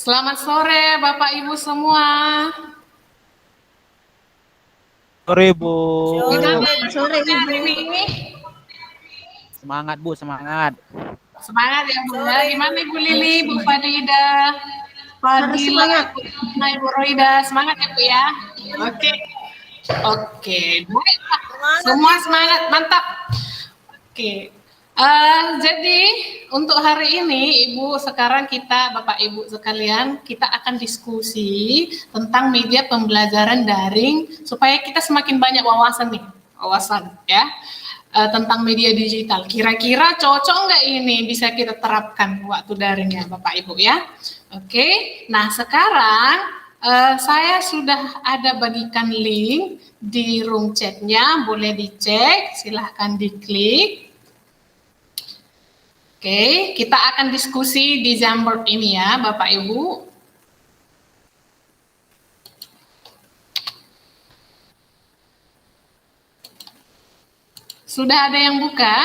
Selamat sore Bapak Ibu semua. Sore Bu. Gimana Sore hari Ibu. ini? Semangat Bu, semangat. Semangat ya Bu ya. Gimana Ibu Lili, Bu Fadila, Harus semangat. Ibu Roida, semangat ya Bu ya. Oke. Oke, baik Pak. Semua semangat, mantap. Oke. Jadi untuk hari ini Ibu sekarang kita Bapak Ibu sekalian kita akan diskusi tentang media pembelajaran daring supaya kita semakin banyak wawasan ya tentang media digital. Kira-kira cocok nggak ini bisa kita terapkan waktu daringnya Bapak Ibu ya? Oke. Nah sekarang saya sudah ada bagikan link di room chatnya, boleh dicek, silahkan diklik. Oke, kita akan diskusi di Jamboard ini ya, Bapak Ibu. Sudah ada yang buka?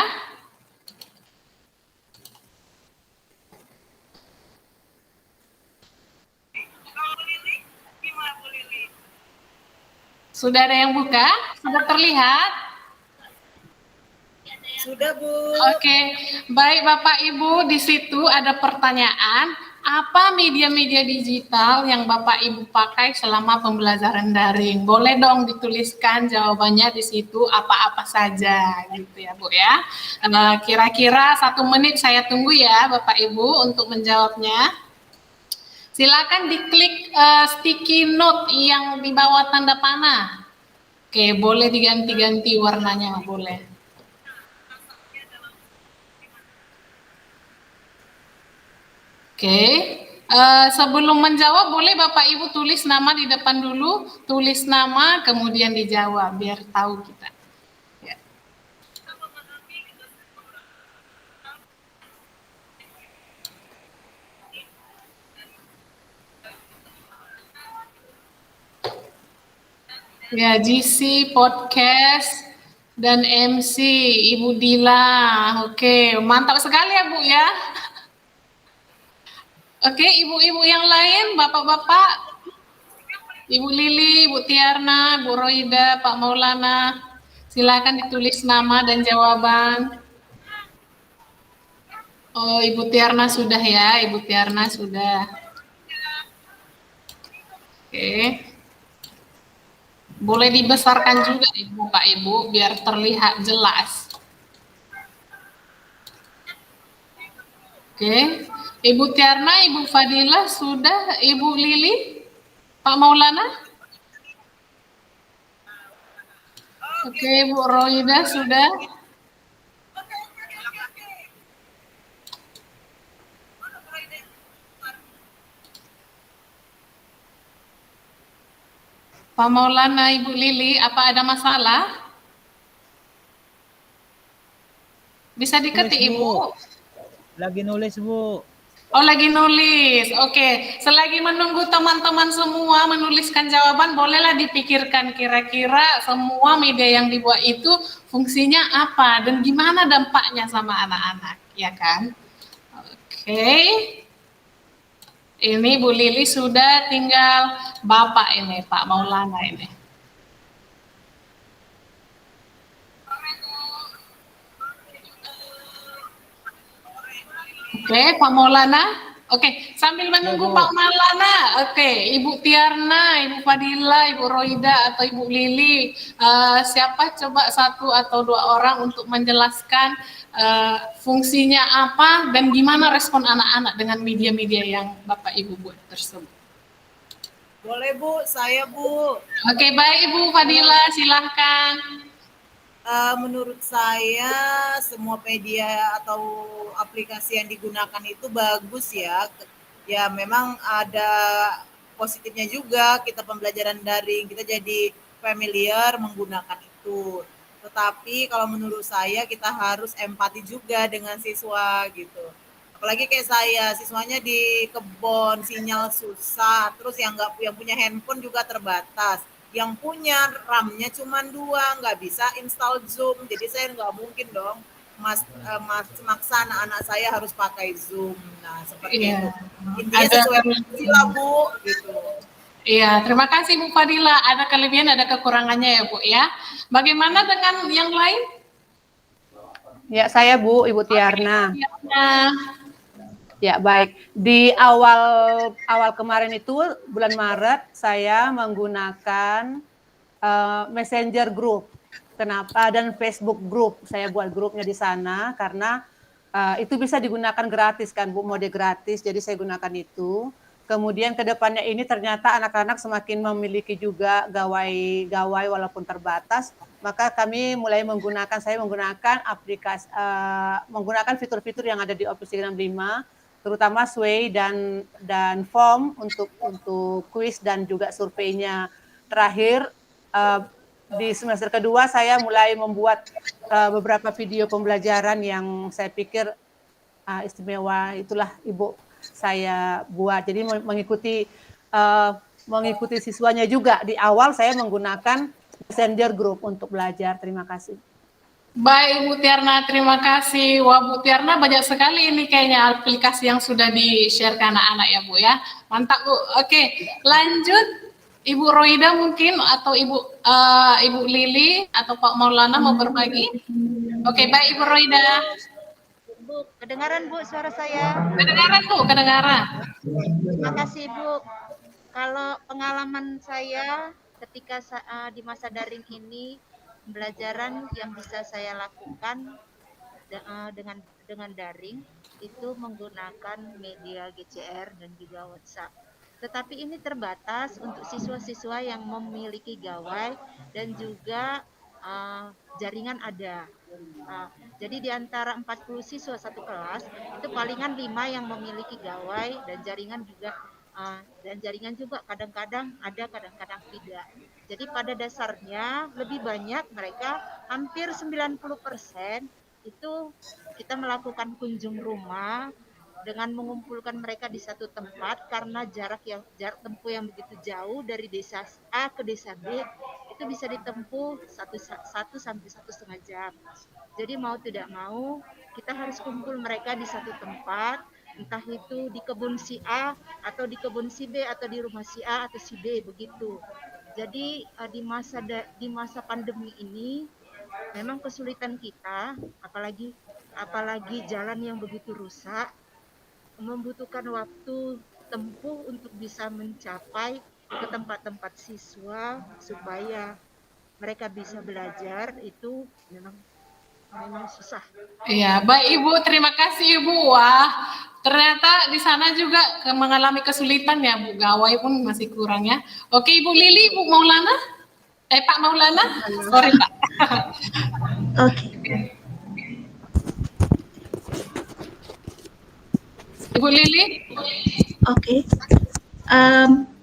Sudah ada yang buka? Sudah terlihat? Sudah Bu. Oke, baik Bapak Ibu, di situ ada pertanyaan, apa media-media digital yang Bapak Ibu pakai selama pembelajaran daring? Boleh dong dituliskan jawabannya di situ apa-apa saja gitu ya Bu ya. Kira-kira 1 menit saya tunggu ya Bapak Ibu untuk menjawabnya. Silakan diklik sticky note yang di bawah tanda panah. Oke, boleh diganti-ganti warnanya, boleh. Oke, sebelum menjawab boleh Bapak Ibu tulis nama di depan dulu, tulis nama kemudian dijawab biar tahu kita. Ya. Ya, GC Podcast dan MC Ibu Dila. Oke, mantap sekali ya Bu ya. Oke, ibu-ibu yang lain, bapak-bapak, Ibu Lili, Ibu Tiarna, Bu Roida, Pak Maulana, silakan ditulis nama dan jawaban. Oh, Ibu Tiarna sudah ya, Ibu Tiarna sudah. Oke. Boleh dibesarkan juga Ibu, Pak Ibu, biar terlihat jelas. Oke. Ibu Tiarna, Ibu Fadila sudah, Ibu Lili, Pak Maulana? Oke, Bu Roida sudah. Pak Maulana, Ibu Lili, apa ada masalah? Bisa diketik Ibu. Lagi nulis Bu. Oh, lagi nulis. Oke, selagi menunggu teman-teman semua menuliskan jawaban, bolehlah dipikirkan kira-kira semua media yang dibuat itu fungsinya apa dan gimana dampaknya sama anak-anak, ya kan? Oke. Ini Bu Lili sudah, tinggal Bapak ini, Pak Maulana ini. Oke, Pak Maulana. Oke, sambil menunggu Pak Maulana. Oke, Ibu Tiarna, Ibu Fadila, Ibu Roida atau Ibu Lili, siapa coba 1 atau 2 orang untuk menjelaskan fungsinya apa dan gimana respon anak-anak dengan media-media yang Bapak Ibu buat tersebut. Boleh Bu, saya Bu. Oke, baik Ibu Fadila, silahkan. Menurut saya semua media atau aplikasi yang digunakan itu bagus ya. Ya memang ada positifnya juga, kita pembelajaran daring, kita jadi familiar menggunakan itu. Tetapi kalau menurut saya kita harus empati juga dengan siswa gitu. Apalagi kayak saya, siswanya di kebon, sinyal susah, terus yang punya handphone juga terbatas. Yang punya RAM-nya cuma 2, nggak bisa install Zoom, jadi saya nggak mungkin dong maksa anak-anak saya harus pakai Zoom. Nah, seperti Iya. itu. Intinya Ada sesuai sila, Bu, gitu. Iya, terima kasih Bu Fadila. Ada kelebihan, ada kekurangannya ya Bu ya. Bagaimana dengan yang lain? Ya, saya Bu, Ibu Tiarna. Nah, Ya, baik. Di awal kemarin itu bulan Maret saya menggunakan Messenger Group. Kenapa? Dan Facebook Group. Saya buat grupnya di sana karena itu bisa digunakan gratis kan Bu, mode gratis. Jadi saya gunakan itu. Kemudian ke depannya ini ternyata anak-anak semakin memiliki juga gawai walaupun terbatas. Maka saya menggunakan aplikasi, menggunakan fitur-fitur yang ada di Office 365, terutama Sway dan form untuk kuis dan juga surveinya. Terakhir di semester kedua saya mulai membuat beberapa video pembelajaran yang saya pikir istimewa. Itulah Ibu saya buat. Jadi mengikuti siswanya juga. Di awal saya menggunakan Messenger Group untuk belajar. Terima kasih. baik Bu Tiarna, terima kasih. Wah Bu Tiarna banyak sekali ini kayaknya aplikasi yang sudah di-share ke anak-anak ya Bu ya. Mantap Bu. Oke, lanjut Ibu Roida mungkin atau Ibu Lili atau Pak Maulana mau berbagi. Oke, baik Ibu Roida. Bu, kedengaran Bu suara saya? Kedengaran Bu, kedengaran. Terima kasih Bu. Kalau pengalaman saya ketika di masa daring ini, pembelajaran yang bisa saya lakukan dengan daring itu menggunakan media GCR dan juga WhatsApp. Tetapi ini terbatas untuk siswa-siswa yang memiliki gawai dan juga jaringan ada. Jadi di antara 40 siswa satu kelas itu palingan 5 yang memiliki gawai dan jaringan juga kadang-kadang ada, kadang-kadang tidak. Jadi pada dasarnya lebih banyak mereka, hampir 90% itu kita melakukan kunjung rumah dengan mengumpulkan mereka di satu tempat karena jarak tempuh yang begitu jauh dari desa A ke desa B itu bisa ditempuh 1 sampai 1,5 jam. Jadi mau tidak mau kita harus kumpul mereka di satu tempat, entah itu di kebun si A atau di kebun si B atau di rumah si A atau si B begitu. Jadi di masa pandemi ini memang kesulitan kita, apalagi jalan yang begitu rusak, membutuhkan waktu tempuh untuk bisa mencapai ke tempat-tempat siswa supaya mereka bisa belajar itu memang susah. Iya, baik Ibu, terima kasih Ibu. Wah, ternyata di sana juga mengalami kesulitan ya Bu, gawai pun masih kurang ya. Oke Ibu Lili, Ibu Maulana, Pak Maulana, sorry Pak. Oke. Ibu Lili. Oke.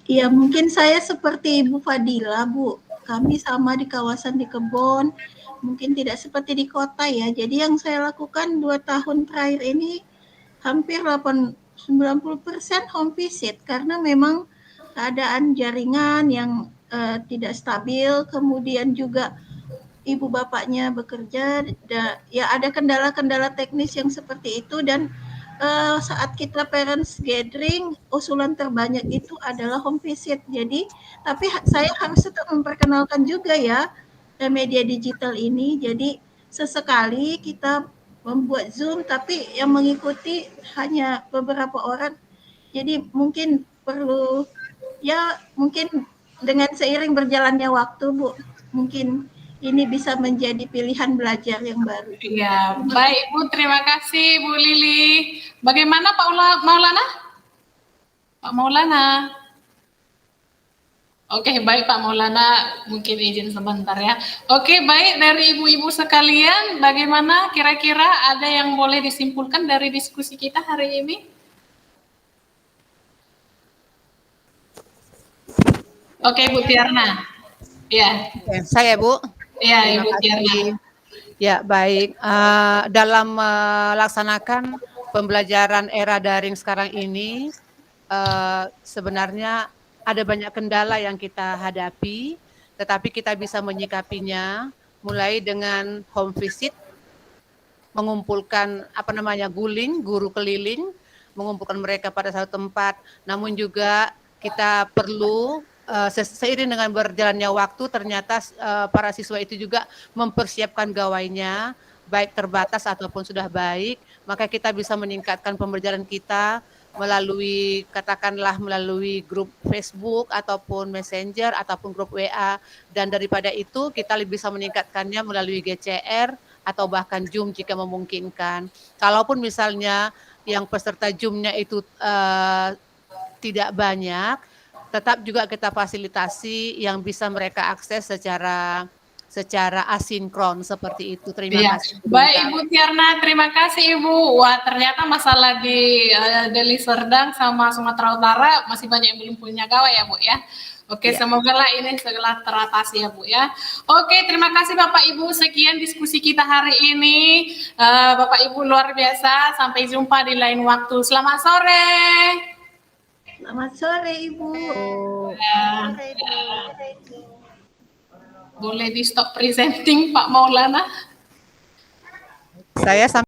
Ya mungkin saya seperti Ibu Fadila, Bu. Kami sama di kawasan di kebun, mungkin tidak seperti di kota ya. Jadi yang saya lakukan 2 tahun terakhir ini hampir 90% home visit karena memang keadaan jaringan yang tidak stabil, kemudian juga ibu bapaknya bekerja, ya ada kendala-kendala teknis yang seperti itu dan saat kita parents gathering, usulan terbanyak itu adalah home visit. Jadi, tapi saya harus tetap memperkenalkan juga ya media digital ini. Jadi, sesekali kita membuat Zoom, tapi yang mengikuti hanya beberapa orang. Jadi, mungkin perlu, ya mungkin dengan seiring berjalannya waktu, Bu, mungkin ini bisa menjadi pilihan belajar yang baru. Iya, baik Bu, terima kasih Bu Lili. Bagaimana Pak Maulana? Pak Maulana. Oke, baik Pak Maulana, mungkin izin sebentar ya. Oke, baik dari ibu-ibu sekalian, bagaimana kira-kira ada yang boleh disimpulkan dari diskusi kita hari ini? Oke, Bu Tiarna. Ya. Saya Bu. Ya, Ibu Tiarna. Ya, baik. Dalam melaksanakan pembelajaran era daring sekarang ini, sebenarnya ada banyak kendala yang kita hadapi, tetapi kita bisa menyikapinya mulai dengan home visit, mengumpulkan guling, guru keliling, mengumpulkan mereka pada satu tempat. Namun juga kita perlu seiring dengan berjalannya waktu ternyata para siswa itu juga mempersiapkan gawainya, baik terbatas ataupun sudah baik, maka kita bisa meningkatkan pembelajaran kita melalui melalui grup Facebook ataupun Messenger ataupun grup WA, dan daripada itu kita lebih bisa meningkatkannya melalui GCR atau bahkan Zoom jika memungkinkan. Kalaupun misalnya yang peserta Zoom-nya itu tidak banyak, tetap juga kita fasilitasi yang bisa mereka akses secara asinkron seperti itu. Terima kasih. Baik Ibu Tiarna, terima kasih Ibu. Wah, ternyata masalah di Deli Serdang sama Sumatera Utara masih banyak yang belum punya gawai ya Bu ya. Oke, semoga lah ini segera teratasi ya Bu ya. Oke, terima kasih Bapak Ibu. Sekian diskusi kita hari ini. Bapak Ibu luar biasa. Sampai jumpa di lain waktu. Selamat sore. Selamat sore Ibu. Boleh di stop presenting Pak Maulana? Saya